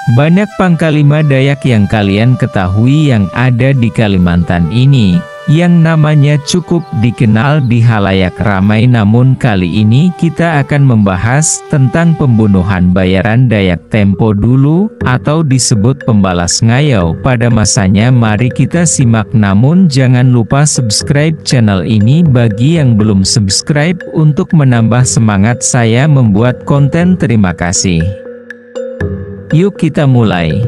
Banyak pangkalima Dayak yang kalian ketahui yang ada di Kalimantan ini, yang namanya cukup dikenal di halayak ramai. Namun kali ini kita akan membahas tentang pembunuhan bayaran Dayak tempo dulu, atau disebut pembalas ngayau pada masanya. Mari kita simak, namun jangan lupa subscribe channel ini bagi yang belum subscribe untuk menambah semangat saya membuat konten. Terima kasih. Yuk kita mulai.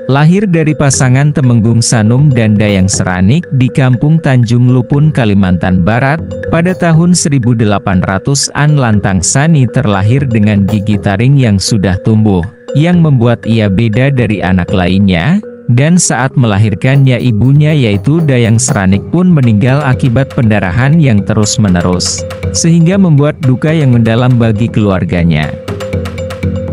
Lahir dari pasangan Temenggung Sanum dan Dayang Seranik di Kampung Tanjung Lupun, Kalimantan Barat, pada tahun 1800-an, Lantang Sani terlahir dengan gigi taring yang sudah tumbuh, yang membuat ia beda dari anak lainnya, dan saat melahirkannya ibunya yaitu Dayang Seranik pun meninggal akibat pendarahan yang terus-menerus, sehingga membuat duka yang mendalam bagi keluarganya.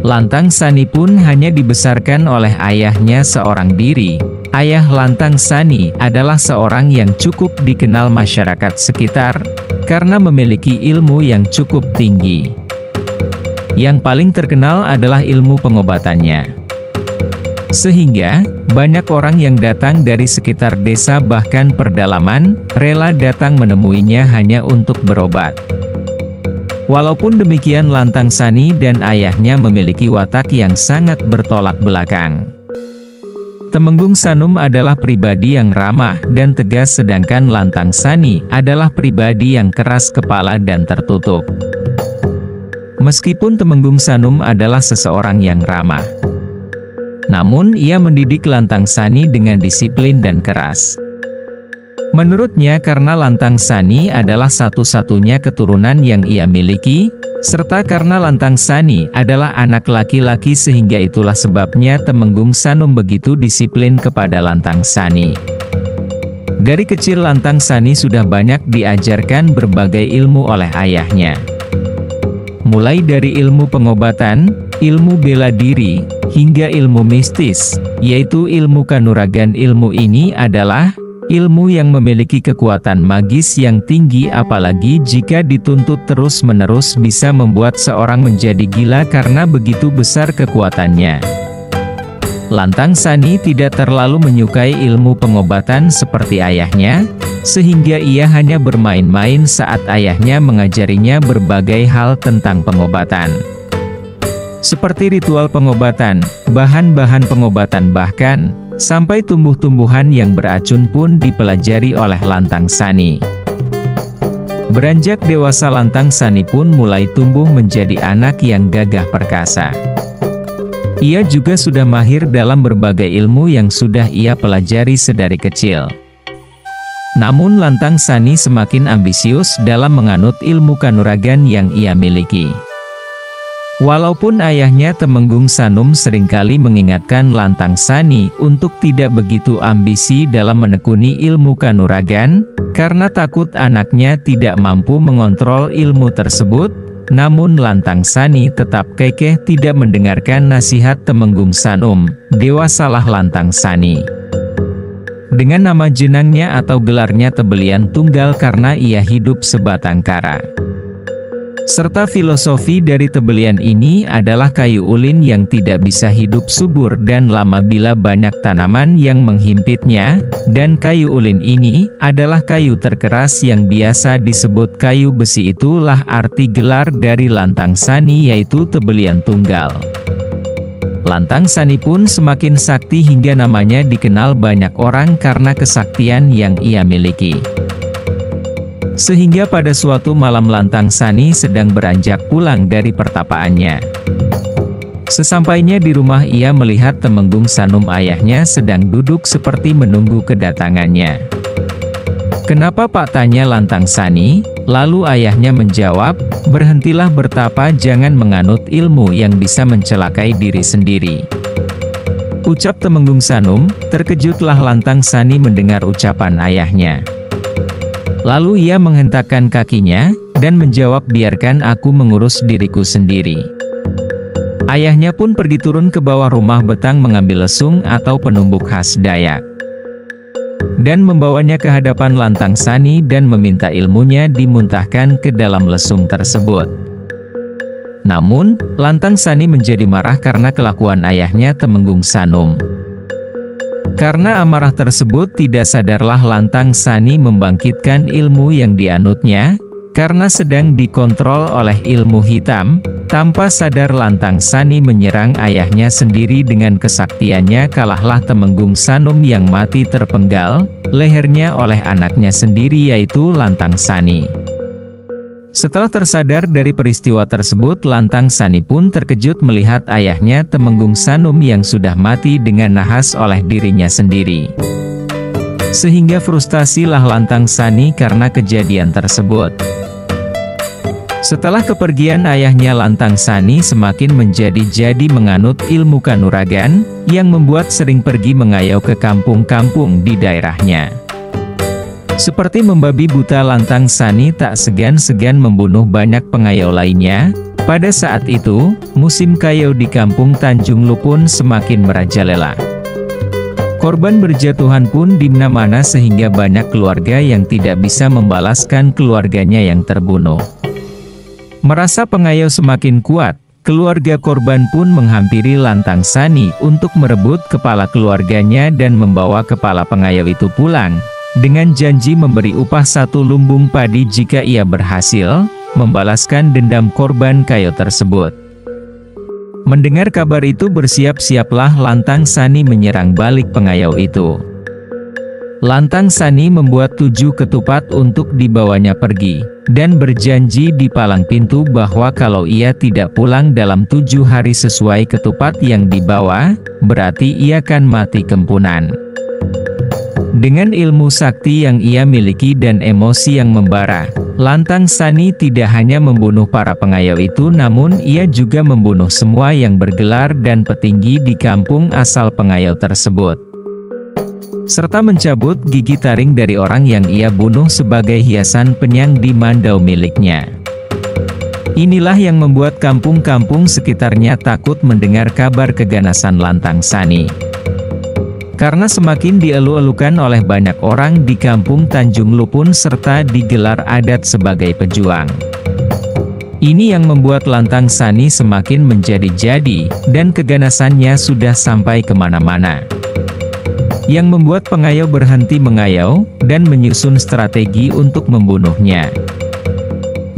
Lantang Sani pun hanya dibesarkan oleh ayahnya seorang diri. Ayah Lantang Sani adalah seorang yang cukup dikenal masyarakat sekitar, karena memiliki ilmu yang cukup tinggi. Yang paling terkenal adalah ilmu pengobatannya. Sehingga, banyak orang yang datang dari sekitar desa bahkan perdalaman, rela datang menemuinya hanya untuk berobat. Walaupun demikian, Lantang Sani dan ayahnya memiliki watak yang sangat bertolak belakang. Temenggung Sanum adalah pribadi yang ramah dan tegas, sedangkan Lantang Sani adalah pribadi yang keras kepala dan tertutup. Meskipun Temenggung Sanum adalah seseorang yang ramah, namun ia mendidik Lantang Sani dengan disiplin dan keras. Menurutnya karena Lantang Sani adalah satu-satunya keturunan yang ia miliki, serta karena Lantang Sani adalah anak laki-laki, sehingga itulah sebabnya Temenggung Sanum begitu disiplin kepada Lantang Sani. Dari kecil Lantang Sani sudah banyak diajarkan berbagai ilmu oleh ayahnya. Mulai dari ilmu pengobatan, ilmu bela diri, hingga ilmu mistis, yaitu ilmu kanuragan. Ilmu ini adalah ilmu yang memiliki kekuatan magis yang tinggi, apalagi jika dituntut terus-menerus bisa membuat seorang menjadi gila karena begitu besar kekuatannya. Lantang Sani tidak terlalu menyukai ilmu pengobatan seperti ayahnya, sehingga ia hanya bermain-main saat ayahnya mengajarinya berbagai hal tentang pengobatan. Seperti ritual pengobatan, bahan-bahan pengobatan, bahkan sampai tumbuh-tumbuhan yang beracun pun dipelajari oleh Lantang Sani. Beranjak dewasa, Lantang Sani pun mulai tumbuh menjadi anak yang gagah perkasa. Ia juga sudah mahir dalam berbagai ilmu yang sudah ia pelajari sedari kecil. Namun Lantang Sani semakin ambisius dalam menganut ilmu kanuragan yang ia miliki. Walaupun ayahnya Temenggung Sanum seringkali mengingatkan Lantang Sani untuk tidak begitu ambisi dalam menekuni ilmu kanuragan, karena takut anaknya tidak mampu mengontrol ilmu tersebut, namun Lantang Sani tetap kekeh tidak mendengarkan nasihat Temenggung Sanum. Dewasalah Lantang Sani dengan nama jenangnya atau gelarnya Tebelian Tunggal karena ia hidup sebatang kara. Serta filosofi dari Tebelian ini adalah kayu ulin yang tidak bisa hidup subur dan lama bila banyak tanaman yang menghimpitnya, dan kayu ulin ini adalah kayu terkeras yang biasa disebut kayu besi. Itulah arti gelar dari Lantang Sani, yaitu Tebelian Tunggal. Lantang Sani pun semakin sakti hingga namanya dikenal banyak orang karena kesaktian yang ia miliki. Sehingga pada suatu malam Lantang Sani sedang beranjak pulang dari pertapaannya. Sesampainya di rumah ia melihat Temenggung Sanum ayahnya sedang duduk seperti menunggu kedatangannya. "Kenapa Pak?" tanya Lantang Sani. Lalu ayahnya menjawab, "Berhentilah bertapa, jangan menganut ilmu yang bisa mencelakai diri sendiri." Ucap Temenggung Sanum. Terkejutlah Lantang Sani mendengar ucapan ayahnya. Lalu ia menghentakkan kakinya, dan menjawab, "Biarkan aku mengurus diriku sendiri." Ayahnya pun pergi turun ke bawah rumah betang mengambil lesung atau penumbuk khas Dayak, dan membawanya ke hadapan Lantang Sani dan meminta ilmunya dimuntahkan ke dalam lesung tersebut. Namun, Lantang Sani menjadi marah karena kelakuan ayahnya Temenggung Sanum. Karena amarah tersebut tidak sadarlah Lantang Sani membangkitkan ilmu yang dianutnya, karena sedang dikontrol oleh ilmu hitam. Tanpa sadar Lantang Sani menyerang ayahnya sendiri dengan kesaktiannya kalahlah Temenggung Sanum yang mati terpenggal lehernya oleh anaknya sendiri yaitu Lantang Sani. Setelah tersadar dari peristiwa tersebut, Lantang Sani pun terkejut melihat ayahnya Temenggung Sanum yang sudah mati dengan nahas oleh dirinya sendiri. Sehingga frustasilah Lantang Sani karena kejadian tersebut. Setelah kepergian ayahnya, Lantang Sani semakin menjadi menganut ilmu kanuragan, yang membuat sering pergi mengayau ke kampung-kampung di daerahnya. Seperti membabi buta, Lantang Sani tak segan-segan membunuh banyak pengayau lainnya. Pada saat itu, musim kayau di kampung Tanjung Lu pun semakin merajalela. Korban berjatuhan pun di mana-mana sehingga banyak keluarga yang tidak bisa membalaskan keluarganya yang terbunuh. Merasa pengayau semakin kuat, keluarga korban pun menghampiri Lantang Sani untuk merebut kepala keluarganya dan membawa kepala pengayau itu pulang, dengan janji memberi upah 1 lumbung padi jika ia berhasil membalaskan dendam korban kayau tersebut. Mendengar kabar itu, bersiap-siaplah Lantang Sani menyerang balik pengayau itu. Lantang Sani membuat 7 ketupat untuk dibawanya pergi, dan berjanji di palang pintu bahwa kalau ia tidak pulang dalam 7 hari sesuai ketupat yang dibawa, berarti ia akan mati kempunan. Dengan ilmu sakti yang ia miliki dan emosi yang membara, Lantang Sani tidak hanya membunuh para pengayau itu, namun ia juga membunuh semua yang bergelar dan petinggi di kampung asal pengayau tersebut, serta mencabut gigi taring dari orang yang ia bunuh sebagai hiasan penyang di mandau miliknya. Inilah yang membuat kampung-kampung sekitarnya takut mendengar kabar keganasan Lantang Sani. Karena semakin dielu-elukan oleh banyak orang di kampung Tanjung Lu pun serta digelar adat sebagai pejuang. Ini yang membuat Lantang Sani semakin menjadi-jadi, dan keganasannya sudah sampai kemana-mana. Yang membuat pengayau berhenti mengayau, dan menyusun strategi untuk membunuhnya.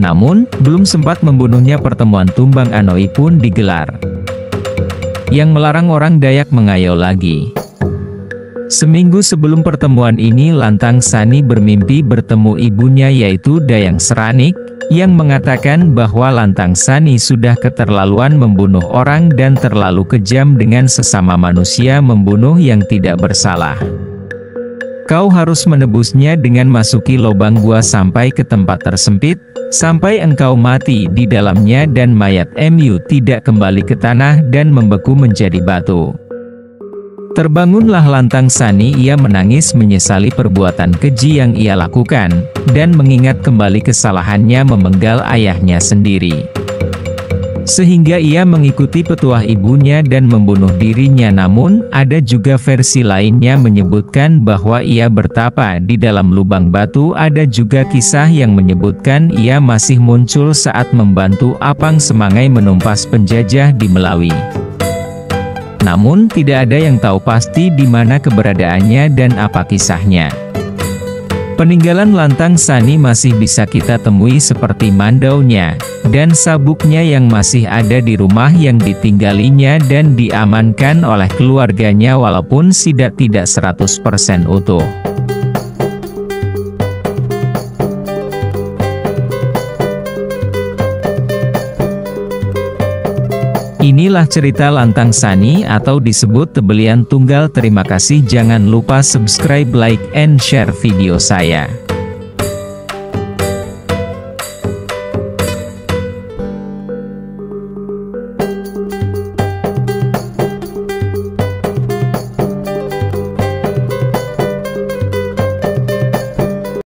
Namun, belum sempat membunuhnya pertemuan Tumbang Anoi pun digelar, yang melarang orang Dayak mengayau lagi. Seminggu sebelum pertemuan ini, Lantang Sani bermimpi bertemu ibunya yaitu Dayang Seranik, yang mengatakan bahwa Lantang Sani sudah keterlaluan membunuh orang dan terlalu kejam dengan sesama manusia membunuh yang tidak bersalah. Kau harus menebusnya dengan masuki lubang gua sampai ke tempat tersempit, sampai engkau mati di dalamnya dan mayat mu tidak kembali ke tanah dan membeku menjadi batu. Terbangunlah Lantang Sani, ia menangis menyesali perbuatan keji yang ia lakukan, dan mengingat kembali kesalahannya memenggal ayahnya sendiri. Sehingga ia mengikuti petuah ibunya dan membunuh dirinya. Namun, ada juga versi lainnya menyebutkan bahwa ia bertapa di dalam lubang batu. Ada juga kisah yang menyebutkan ia masih muncul saat membantu Apang Semangai menumpas penjajah di Melawi. Namun, tidak ada yang tahu pasti di mana keberadaannya dan apa kisahnya. Peninggalan Lantang Sani masih bisa kita temui seperti mandaunya, dan sabuknya yang masih ada di rumah yang ditinggalinya dan diamankan oleh keluarganya walaupun tidak 100% utuh. Inilah cerita Lantang Sani atau disebut Tebelian Tunggal. Terima kasih, jangan lupa subscribe, like, and share video saya.